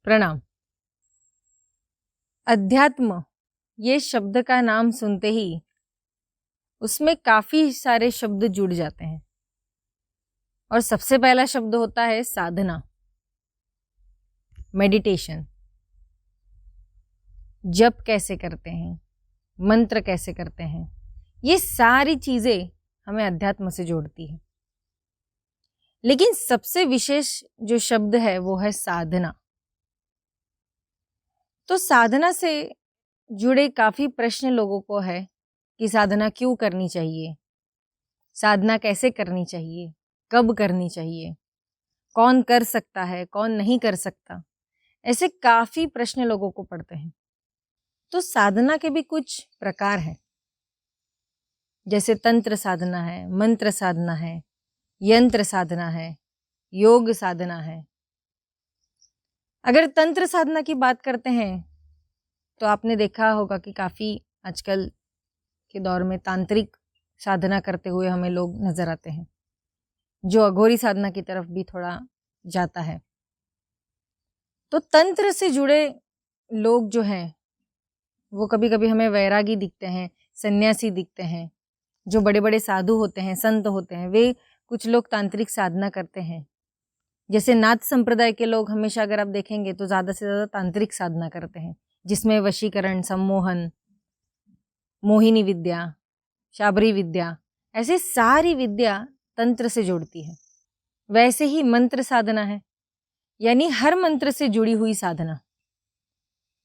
प्रणाम। अध्यात्म ये शब्द का नाम सुनते ही उसमें काफी सारे शब्द जुड़ जाते हैं और सबसे पहला शब्द होता है साधना, मेडिटेशन। जप कैसे करते हैं, मंत्र कैसे करते हैं, ये सारी चीजें हमें अध्यात्म से जोड़ती है। लेकिन सबसे विशेष जो शब्द है वो है साधना। तो साधना से जुड़े काफी प्रश्न लोगों को है कि साधना क्यों करनी चाहिए, साधना कैसे करनी चाहिए, कब करनी चाहिए, कौन कर सकता है, कौन नहीं कर सकता। ऐसे काफी प्रश्न लोगों को पड़ते हैं। तो साधना के भी कुछ प्रकार हैं, जैसे तंत्र साधना है, मंत्र साधना है, यंत्र साधना है, योग साधना है। अगर तंत्र साधना की बात करते हैं तो आपने देखा होगा कि काफ़ी आजकल के दौर में तांत्रिक साधना करते हुए हमें लोग नज़र आते हैं, जो अघोरी साधना की तरफ भी थोड़ा जाता है। तो तंत्र से जुड़े लोग जो हैं वो कभी कभी हमें वैरागी दिखते हैं, सन्यासी दिखते हैं, जो बड़े बड़े साधु होते हैं, संत होते हैं, वे कुछ लोग तांत्रिक साधना करते हैं। जैसे नाथ संप्रदाय के लोग हमेशा अगर आप देखेंगे तो ज़्यादा से ज़्यादा तांत्रिक साधना करते हैं, जिसमें वशीकरण, सम्मोहन, मोहिनी विद्या, शाबरी विद्या, ऐसी सारी विद्या तंत्र से जोड़ती है। वैसे ही मंत्र साधना है, यानी हर मंत्र से जुड़ी हुई साधना,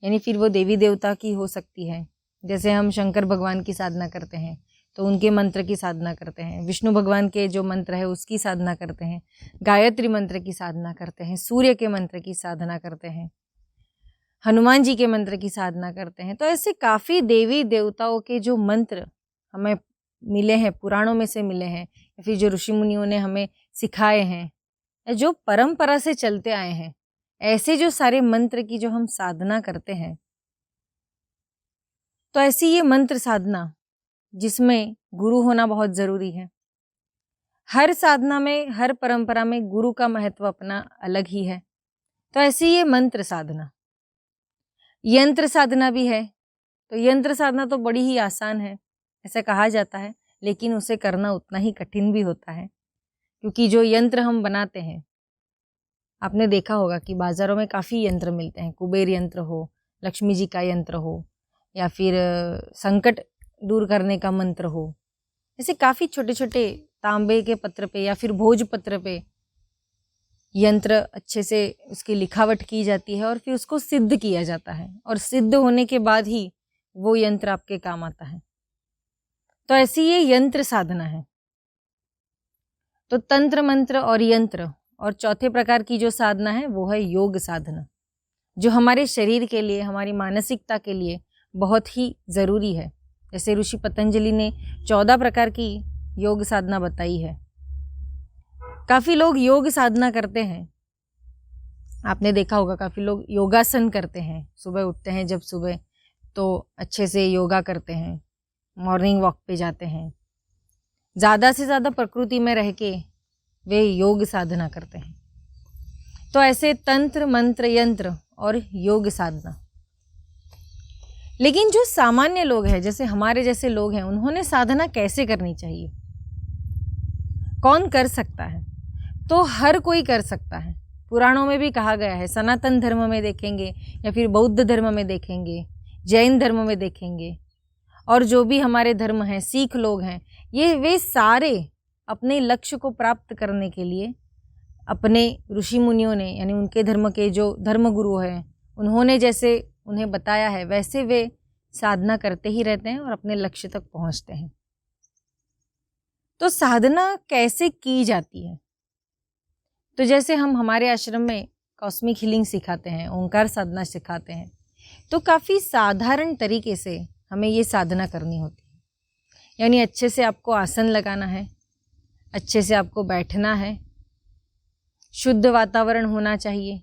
यानी फिर वो देवी देवता की हो सकती है। जैसे हम शंकर भगवान की साधना करते हैं तो उनके मंत्र की साधना करते हैं, विष्णु भगवान के जो मंत्र है उसकी साधना करते हैं, गायत्री मंत्र की साधना करते हैं, सूर्य के मंत्र की साधना करते हैं, हनुमान जी के मंत्र की साधना करते हैं। तो ऐसे काफ़ी देवी देवताओं के जो मंत्र हमें मिले हैं, पुराणों में से मिले हैं, या फिर जो ऋषि मुनियों ने हमें सिखाए हैं, जो परंपरा से चलते आए हैं, ऐसे जो सारे मंत्र की जो हम साधना करते हैं, तो ऐसी ये मंत्र साधना जिसमें गुरु होना बहुत ज़रूरी है। हर साधना में, हर परंपरा में गुरु का महत्व अपना अलग ही है। तो ऐसी ये मंत्र साधना। यंत्र साधना भी है। तो यंत्र साधना तो बड़ी ही आसान है ऐसा कहा जाता है, लेकिन उसे करना उतना ही कठिन भी होता है, क्योंकि जो यंत्र हम बनाते हैं, आपने देखा होगा कि बाज़ारों में काफ़ी यंत्र मिलते हैं। कुबेर यंत्र हो, लक्ष्मी जी का यंत्र हो, या फिर संकट दूर करने का मंत्र हो, ऐसे काफ़ी छोटे छोटे तांबे के पत्र पे या फिर भोज पत्र पे यंत्र अच्छे से उसकी लिखावट की जाती है और फिर उसको सिद्ध किया जाता है, और सिद्ध होने के बाद ही वो यंत्र आपके काम आता है। तो ऐसी ये यंत्र साधना है। तो तंत्र, मंत्र और यंत्र, और चौथे प्रकार की जो साधना है वो है योग साधना, जो हमारे शरीर के लिए, हमारी मानसिकता के लिए बहुत ही ज़रूरी है। जैसे ऋषि पतंजलि ने 14 प्रकार की योग साधना बताई है। काफ़ी लोग योग साधना करते हैं, आपने देखा होगा काफ़ी लोग योगासन करते हैं। सुबह उठते हैं जब सुबह तो अच्छे से योगा करते हैं, मॉर्निंग वॉक पे जाते हैं, ज़्यादा से ज़्यादा प्रकृति में रह के वे योग साधना करते हैं। तो ऐसे तंत्र, मंत्र, यंत्र और योग साधना। लेकिन जो सामान्य लोग हैं, जैसे हमारे जैसे लोग हैं, उन्होंने साधना कैसे करनी चाहिए, कौन कर सकता है? तो हर कोई कर सकता है। पुराणों में भी कहा गया है, सनातन धर्म में देखेंगे या फिर बौद्ध धर्म में देखेंगे, जैन धर्म में देखेंगे, और जो भी हमारे धर्म हैं, सिख लोग हैं, ये वे सारे अपने लक्ष्य को प्राप्त करने के लिए अपने ऋषि मुनियों ने, यानी उनके धर्म के जो धर्मगुरु हैं, उन्होंने जैसे उन्हें बताया है वैसे वे साधना करते ही रहते हैं और अपने लक्ष्य तक पहुंचते हैं। तो साधना कैसे की जाती है? तो जैसे हम हमारे आश्रम में कॉस्मिक हीलिंग सिखाते हैं, ओंकार साधना सिखाते हैं, तो काफ़ी साधारण तरीके से हमें ये साधना करनी होती है। यानी अच्छे से आपको आसन लगाना है, अच्छे से आपको बैठना है, शुद्ध वातावरण होना चाहिए।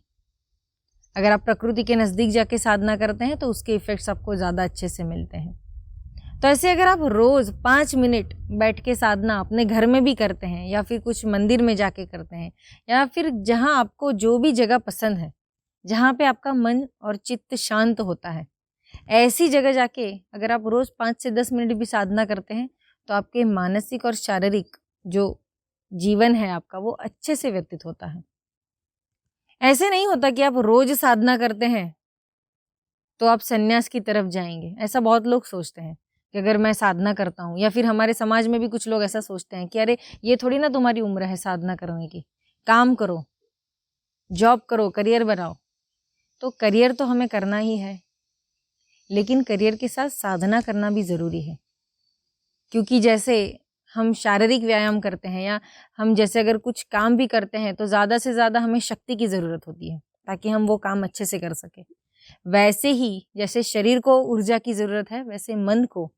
अगर आप प्रकृति के नज़दीक जाके साधना करते हैं तो उसके इफ़ेक्ट्स आपको ज़्यादा अच्छे से मिलते हैं। तो ऐसे अगर आप रोज़ 5 मिनट बैठ के साधना अपने घर में भी करते हैं, या फिर कुछ मंदिर में जाके करते हैं, या फिर जहाँ आपको जो भी जगह पसंद है, जहाँ पे आपका मन और चित्त शांत होता है। ऐसी जगह जाके अगर आप रोज़ 5 से 10 मिनट भी साधना करते हैं तो आपके मानसिक और शारीरिक जो जीवन है आपका वो अच्छे से व्यतीत होता है। ऐसे नहीं होता कि आप रोज साधना करते हैं तो आप संन्यास की तरफ जाएंगे। ऐसा बहुत लोग सोचते हैं कि अगर मैं साधना करता हूँ, या फिर हमारे समाज में भी कुछ लोग ऐसा सोचते हैं कि अरे ये थोड़ी ना तुम्हारी उम्र है साधना करने की, काम करो, जॉब करो, करियर बनाओ। तो करियर तो हमें करना ही है, लेकिन करियर के साथ साधना करना भी ज़रूरी है। क्योंकि जैसे हम शारीरिक व्यायाम करते हैं या हम जैसे अगर कुछ काम भी करते हैं तो ज़्यादा से ज़्यादा हमें शक्ति की ज़रूरत होती है ताकि हम वो काम अच्छे से कर सकें। वैसे ही जैसे शरीर को ऊर्जा की ज़रूरत है, वैसे मन को,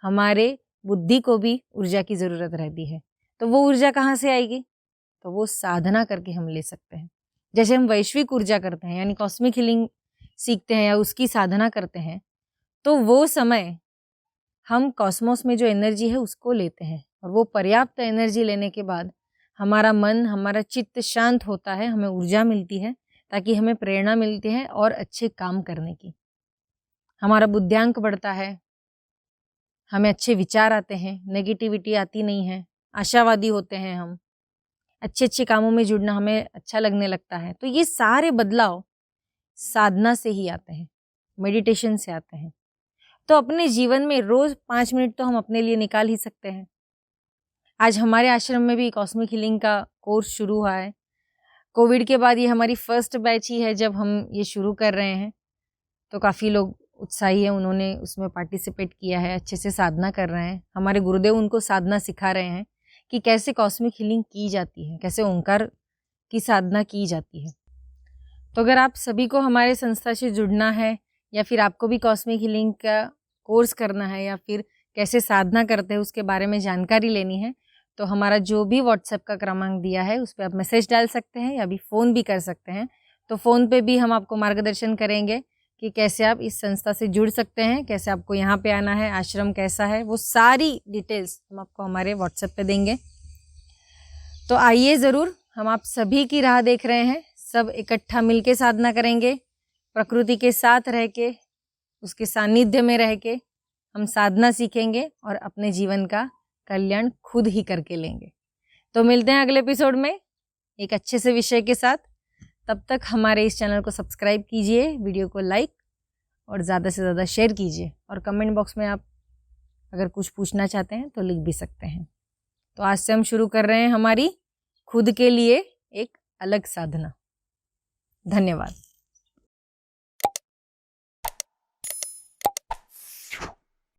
हमारे बुद्धि को भी ऊर्जा की ज़रूरत रहती है। तो वो ऊर्जा कहाँ से आएगी? तो वो साधना करके हम ले सकते हैं। जैसे हम वैश्विक ऊर्जा करते हैं यानी कॉस्मिक हीलिंग सीखते हैं या उसकी साधना करते हैं, तो वो समय हम कॉस्मोस में जो एनर्जी है उसको लेते हैं और वो पर्याप्त एनर्जी लेने के बाद हमारा मन, हमारा चित्त शांत होता है, हमें ऊर्जा मिलती है ताकि हमें प्रेरणा मिलती है और अच्छे काम करने की। हमारा बुद्धियांक बढ़ता है, हमें अच्छे विचार आते हैं, नेगेटिविटी आती नहीं है, आशावादी होते हैं हम, अच्छे कामों में जुड़ना हमें अच्छा लगने लगता है। तो ये सारे बदलाव साधना से ही आते हैं, मेडिटेशन से आते हैं। तो अपने जीवन में रोज 5 मिनट तो हम अपने लिए निकाल ही सकते हैं। आज हमारे आश्रम में भी कॉस्मिक हीलिंग का कोर्स शुरू हुआ है। कोविड के बाद ये हमारी फर्स्ट बैच ही है जब हम ये शुरू कर रहे हैं। तो काफ़ी लोग उत्साही हैं, उन्होंने उसमें पार्टिसिपेट किया है, अच्छे से साधना कर रहे हैं। हमारे गुरुदेव उनको साधना सिखा रहे हैं कि कैसे कॉस्मिक हीलिंग की जाती है, कैसे ओंकार की साधना की जाती है। तो अगर आप सभी को हमारे संस्था से जुड़ना है या फिर आपको भी कॉस्मिक हीलिंग का कोर्स करना है या फिर कैसे साधना करते हैं उसके बारे में जानकारी लेनी है, तो हमारा जो भी व्हाट्सएप का क्रमांक दिया है उस पर आप मैसेज डाल सकते हैं या भी फ़ोन भी कर सकते हैं। तो फ़ोन पे भी हम आपको मार्गदर्शन करेंगे कि कैसे आप इस संस्था से जुड़ सकते हैं, कैसे आपको यहाँ पे आना है, आश्रम कैसा है, वो सारी डिटेल्स हम आपको हमारे व्हाट्सएप पे देंगे। तो आइए ज़रूर, हम आप सभी की राह देख रहे हैं। सब इकट्ठा मिलके साधना करेंगे, प्रकृति के साथ रह के, उसके सानिध्य में रह के हम साधना सीखेंगे और अपने जीवन का कल्याण खुद ही करके लेंगे। तो मिलते हैं अगले एपिसोड में एक अच्छे से विषय के साथ। तब तक हमारे इस चैनल को सब्सक्राइब कीजिए, वीडियो को लाइक और ज़्यादा से ज़्यादा शेयर कीजिए, और कमेंट बॉक्स में आप अगर कुछ पूछना चाहते हैं तो लिख भी सकते हैं। तो आज से हम शुरू कर रहे हैं हमारी खुद के लिए एक अलग साधना। धन्यवाद।